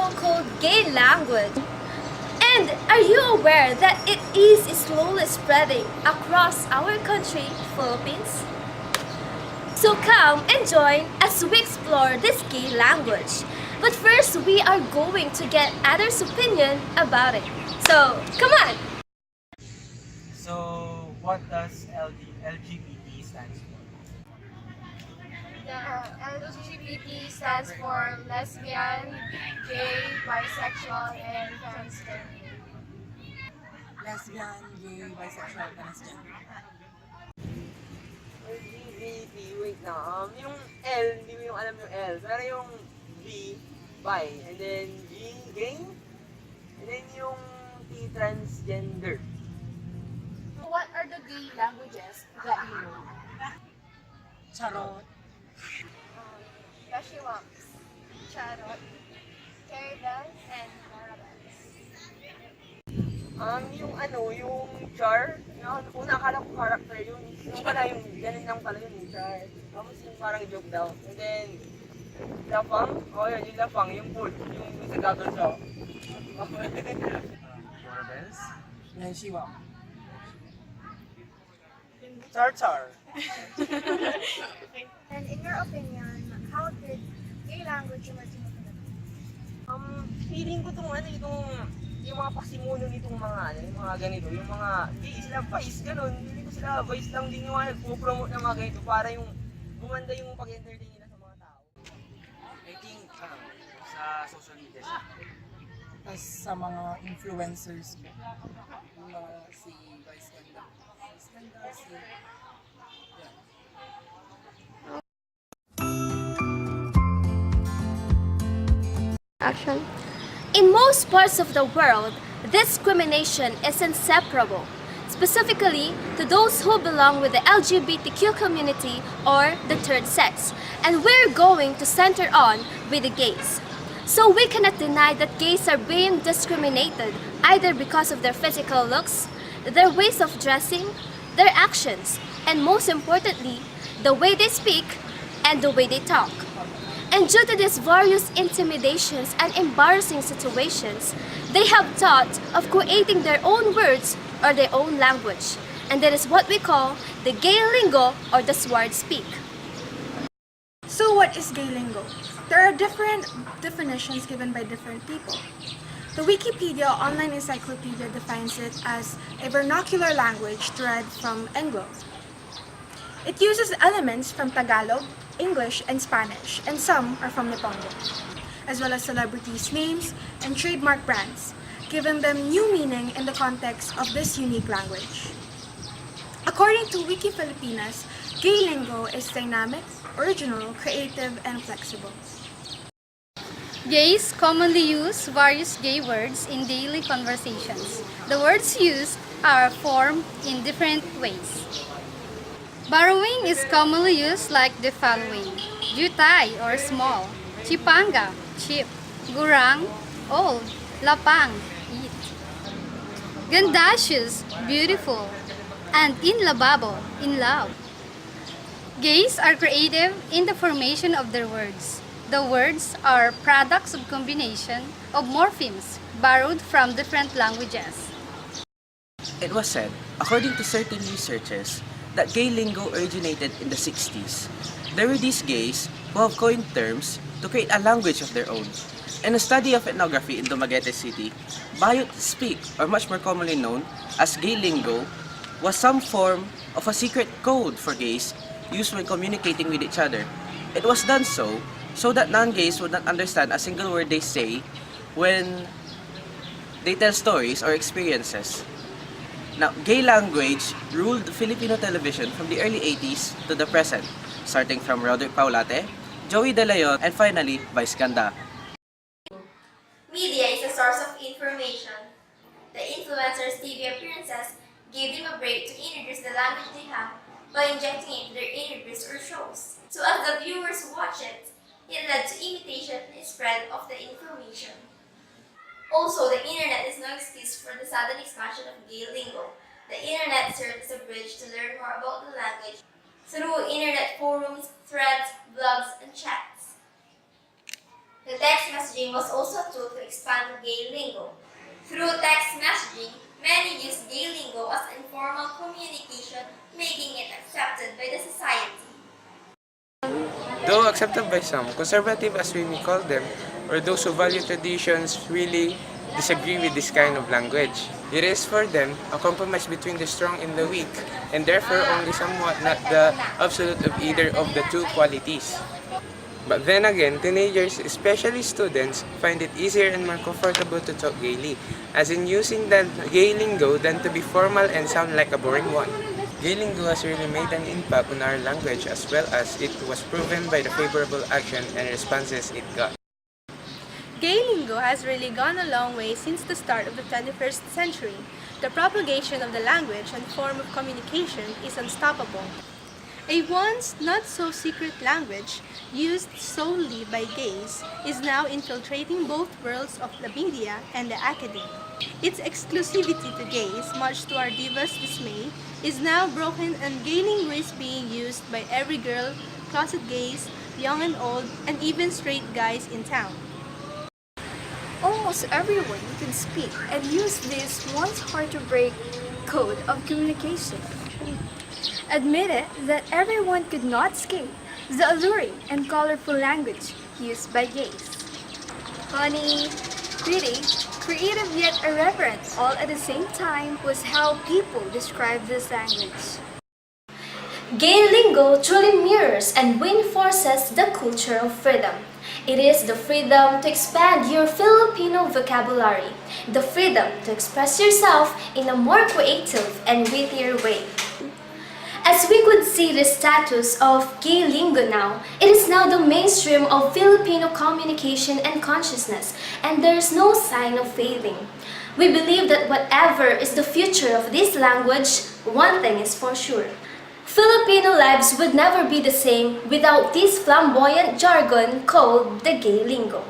so-called gay language. And are you aware that it is slowly spreading across our country, Philippines? So come and join as we explore this gay language. But first, we are going to get others' opinion about it. So, come on! So, what does LGBT stands for? The LGBT stands for lesbian, gay, bisexual, and transgender. Lesbian, gay, bisexual, transgender. LGBT, wait na. Yung L, hindi mo yung alam yung L. Pero yung B, bi. And then G, gay. And then yung T, transgender. What are the gay languages that you know? Charot. Gashiwaks, Charot, Caravans, and Caravans. Yung char, una akala ko character yun. Yung pala yung, ganun lang pala yun, char. Tapos yung parang joke daw. And then, lapang, yun, yung lapang, yung food, yung sa gagawin siya. Rebels? Yenshiwa. Char. And in your opinion, how did gay language emerge in the Philippines? Feeling ko yung mga pasimuno nitong yung mga ganito, yung mga, hindi sila vice ganun, hindi ko sila vice lang din yung nagpo-promote ng mga ganito para yung gumanda yung pag-entertain nila sa mga tao. I think, sa social media siya. As sa mga influencers po. Yung mga si Vice Ganda. Vice Ganda, si... Yan. Action. In most parts of the world, discrimination is inseparable, specifically to those who belong with the LGBTQ community or the third sex, and we're going to center on with the gays. So we cannot deny that gays are being discriminated either because of their physical looks, their ways of dressing, their actions, and most importantly, the way they speak and the way they talk. And due to these various intimidations and embarrassing situations, they have thought of creating their own words or their own language. And that is what we call the gay lingo or the sword speak. So what is gay lingo? There are different definitions given by different people. The Wikipedia online encyclopedia defines it as a vernacular language derived from Anglo. It uses elements from Tagalog, English, and Spanish, and some are from Nipongo, as well as celebrities' names and trademark brands, giving them new meaning in the context of this unique language. According to Wiki Filipinas, gay lingo is dynamic, original, creative, and flexible. Gays commonly use various gay words in daily conversations. The words used are formed in different ways. Borrowing is commonly used like the following: jutay or small, chipanga, cheap, gurang, old, lapang, eat. Gandasious, beautiful, and inlababo, in love. Gays are creative in the formation of their words. The words are products of combination of morphemes borrowed from different languages. It was said, according to certain researchers, that gay lingo originated in the 60s. There were these gays who have coined terms to create a language of their own. In a study of ethnography in Dumaguete City, Bayot speak, or much more commonly known as gay lingo, was some form of a secret code for gays used when communicating with each other. It was done so that non-gays would not understand a single word they say when they tell stories or experiences. Now, gay language ruled Filipino television from the early 80s to the present, starting from Roderick Paulate, Joey De Leon, and finally, Vice Ganda. Media is a source of information. The influencers' TV appearances gave them a break to introduce the language they have by injecting it into their interviews or shows. So as the viewers watch it, it led to imitation and spread of the information. Also, the internet is no excuse for the sudden expansion of gay lingo. The internet serves as a bridge to learn more about the language through internet forums, threads, blogs, and chats. The text messaging was also a tool to expand gay lingo. Through text messaging, many use gay lingo as informal communication, making it accepted by the society. Though accepted by some, conservative as we may call them, or those who value traditions really disagree with this kind of language. It is for them a compromise between the strong and the weak, and therefore only somewhat not the absolute of either of the two qualities. But then again, teenagers, especially students, find it easier and more comfortable to talk gaily, as in using the gay lingo than to be formal and sound like a boring one. Gay lingo has really made an impact on our language as well as it was proven by the favorable action and responses it got. Gay lingo has really gone a long way since the start of the 21st century. The propagation of the language and form of communication is unstoppable. A once not-so-secret language, used solely by gays, is now infiltrating both worlds of the media and the academy. Its exclusivity to gays, much to our divas' dismay, is now broken and gay lingo is being used by every girl, closet gays, young and old, and even straight guys in town. Almost everyone can speak and use this once hard-to-break code of communication. Admitted that everyone could not skate the alluring and colorful language used by gays. Funny, pretty, creative yet irreverent all at the same time was how people describe this language. Gay lingo truly mirrors and reinforces the culture of freedom. It is the freedom to expand your Filipino vocabulary, the freedom to express yourself in a more creative and wittier way. As we could see the status of gay lingo now, it is now the mainstream of Filipino communication and consciousness, and there is no sign of fading. We believe that whatever is the future of this language, one thing is for sure. Filipino lives would never be the same without this flamboyant jargon called the gay lingo.